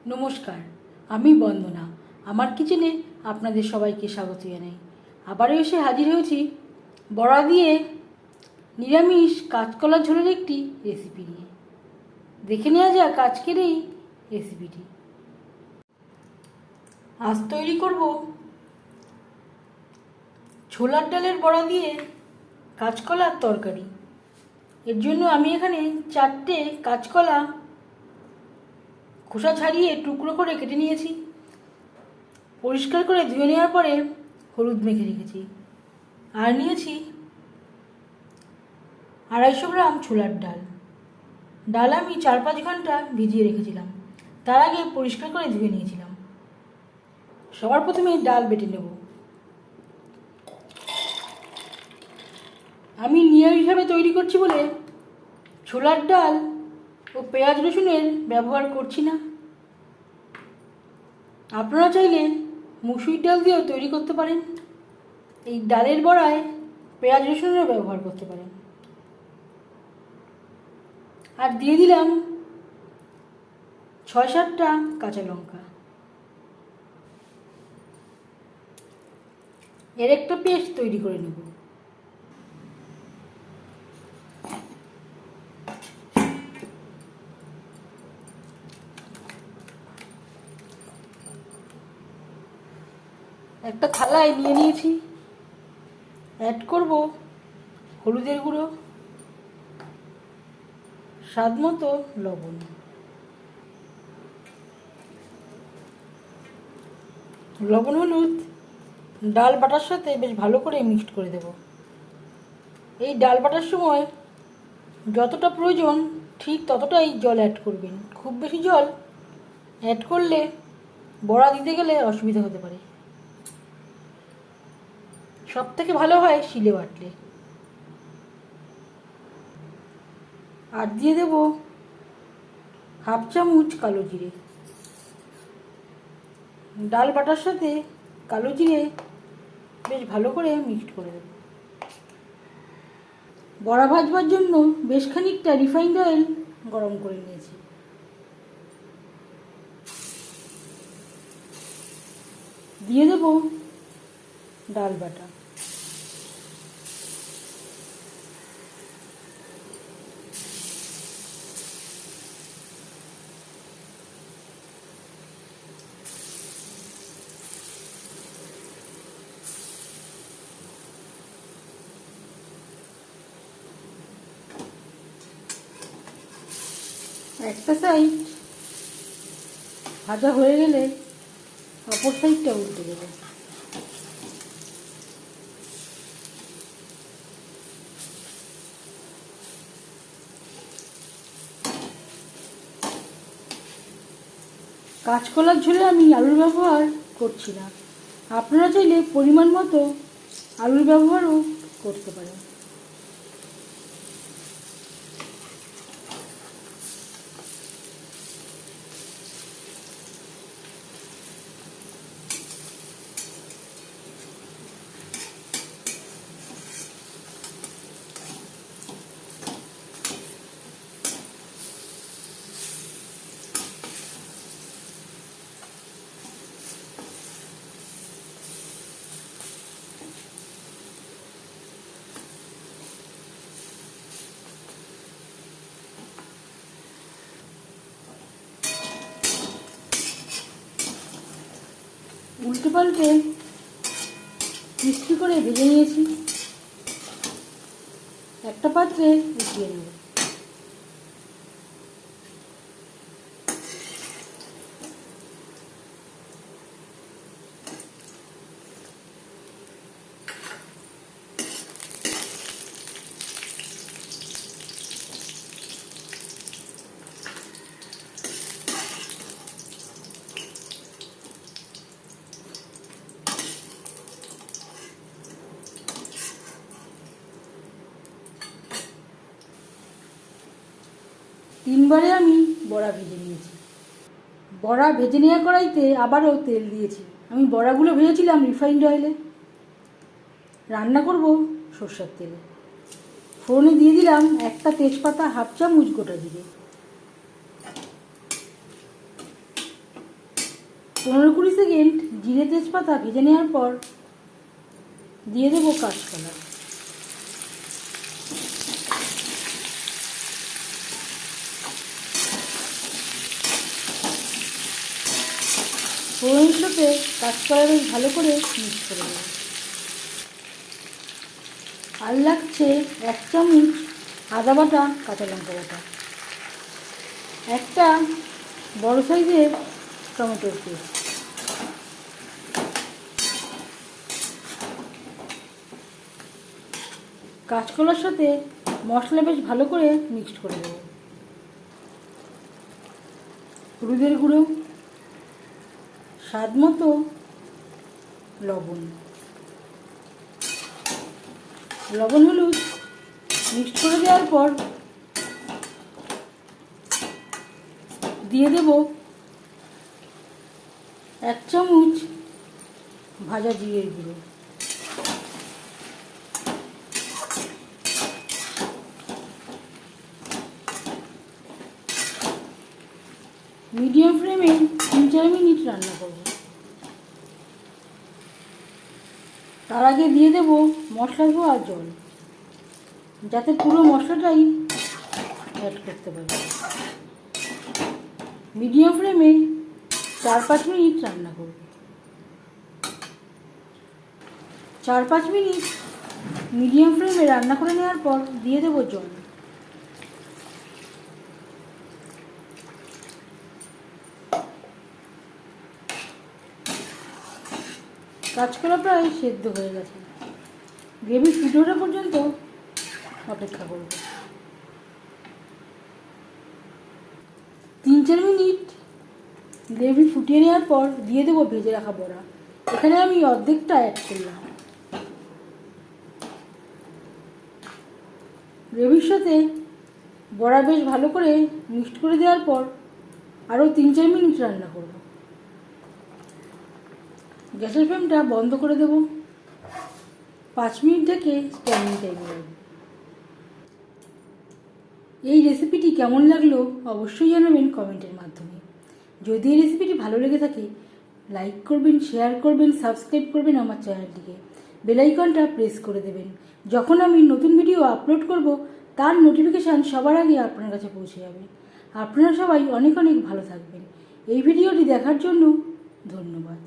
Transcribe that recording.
নমস্কার, আমি বন্দনা। আমার কিচেনে আপনাদের সবাইকে স্বাগত জানাই। আবারও এসে হাজির হয়েছি বড়া দিয়ে নিরামিষ কাঁচকলা ঝোলের একটি রেসিপি নিয়ে। দেখে নেওয়া যাক আজকের এই রেসিপিটি। আজ তৈরি করব ছোলার ডালের বড়া দিয়ে কাঁচকলার তরকারি। এর জন্য আমি এখানে 4টে কাঁচকলা খোসা ছাড়িয়ে টুকরো করে কেটে নিয়েছি। পরিষ্কার করে ধুয়ে নেওয়ার পরে হলুদ মেখে রেখেছি। আর নিয়েছি 250 গ্রাম ছোলার ডাল। ডাল আমি 4-5 ঘন্টা ভিজিয়ে রেখেছিলাম, তার আগে পরিষ্কার করে ধুয়ে নিয়েছিলাম। সবার প্রথমে ডাল বেটে নেব। আমি নিরামিষভাবে তৈরি করছি বলে ছোলার ডাল ও পেঁয়াজ রসুনের ব্যবহার করছি না। আপনারা চাইলে মুসুরির ডাল দিয়েও তৈরি করতে পারেন। এই ডালের বড়ায় পেঁয়াজ রসুনেরও ব্যবহার করতে পারেন। আর দিয়ে দিলাম 6-7টা কাঁচা লঙ্কা। এর একটা পেস্ট তৈরি করে নেব। একটা থালায় নিয়ে নিয়েছি। অ্যাড করব হলুদের গুঁড়ো, স্বাদ মতো লবণ। লবণ হলুদ ডাল বাটার সাথে বেশ ভালো করে মিক্সড করে দেব। এই ডাল বাটার সময় যতটা প্রয়োজন ঠিক ততটাই জল অ্যাড করবেন। খুব বেশি জল অ্যাড করলে বড়া দিতে গেলে অসুবিধা হতে পারে। সব থেকে ভালো হয় শিলে বাটলে। আর দিয়ে দেব 1/2 চামচ কালো জিরে। ডাল বাটার সাথে কালো জিরে বেশ ভালো করে মিক্সড করে দেব। বড়া ভাজবার জন্য বেশ খানিকটা রিফাইন্ড অয়েল গরম করে নিয়েছি। দিয়ে দেব ডাল বাটা। একটা সাইড ভাজা হয়ে গেলে অপর সাইডটা উল্টে দেবো। কাঁচকলার ঝোলে আমি আলুর ব্যবহার করছি না। আপনারা চাইলে পরিমাণ মতো আলুর ব্যবহারও করতে পারেন। উল্টে পাল্টে মিষ্টি করে ভেজে নিয়েছি। একটা পাত্রে উঠিয়ে নেব। তিনবারে আমি বড়া ভেজে নিয়েছি। বড়া ভেজে নেওয়া কড়াইতে আবারও তেল দিয়েছি। আমি বড়াগুলো ভেজেছিলাম রিফাইন্ড অয়েলে, রান্না করব সরষের তেলে। ফোড়নে দিয়ে দিলাম একটা তেজপাতা, 1/2 চামচ গোটা জিরে। 15-20 সেকেন্ড জিরে তেজপাতা ভেজে নেওয়ার পর দিয়ে দেবো কাঁচকলা। ফোড়নের সাথে কাঁচকলা বেশ ভালো করে মিক্স করে দেবো। আর লাগছে 1 চামচ আদা বাটা, কাঁচা লঙ্কা বাটা, একটা বড় সাইজের টমেটোর পেস্ট। কাঁচকলার সাথে মশলা বেশ ভালো করে মিক্সড করে দেবো। হলুদের গুঁড়ো, স্বাদ মতো লবণ, হলুদ মিক্সড করে দেওয়ার পর দিয়ে দেব 1 চামচ ভাজা জিরের গুঁড়ো। মিডিয়াম ফ্লেমে 3-4 মিনিট রান্না করব। তার আগে দিয়ে দেব মশলা ধোয়া জল, যাতে পুরো মশলাটাই অ্যাড করতে পারি। মিডিয়াম ফ্লেমে 4-5 মিনিট রান্না করব। 4-5 মিনিট মিডিয়াম ফ্লেমে রান্না করে নেওয়ার পর দিয়ে দেব জল। কাঁচকলা প্রায় সেদ্ধ হয়ে গেছে। গ্রেভি ফুটে ওঠা পর্যন্ত অপেক্ষা করব। 3-4 মিনিট গ্রেভি ফুটিয়ে নেওয়ার পর দিয়ে দেবো ভেজে রাখা বড়া। এখানে আমি অর্ধেকটা অ্যাড করলাম। গ্রেভির সাথে বড়া বেশ ভালো করে মিক্সড করে দেওয়ার পর আরও 3-4 মিনিট রান্না করব। গ্যাসের ফ্লেমটা বন্ধ করে দেব। 5 মিনিট থেকে স্ট্যান্ডিং টাইমে রাখবো। এই রেসিপিটি কেমন লাগলো অবশ্যই জানাবেন কমেন্টের মাধ্যমে। যদি এই রেসিপিটি ভালো লেগে থাকে লাইক করবেন, শেয়ার করবেন, সাবস্ক্রাইব করবেন আমার চ্যানেলটিকে, বেল আইকনটা প্রেস করে দেবেন। যখন আমি নতুন ভিডিও আপলোড করব তার নোটিফিকেশান সবার আগে আপনার কাছে পৌঁছে যাবে। আপনারা সবাই অনেক অনেক ভালো থাকবেন। এই ভিডিওটি দেখার জন্য ধন্যবাদ।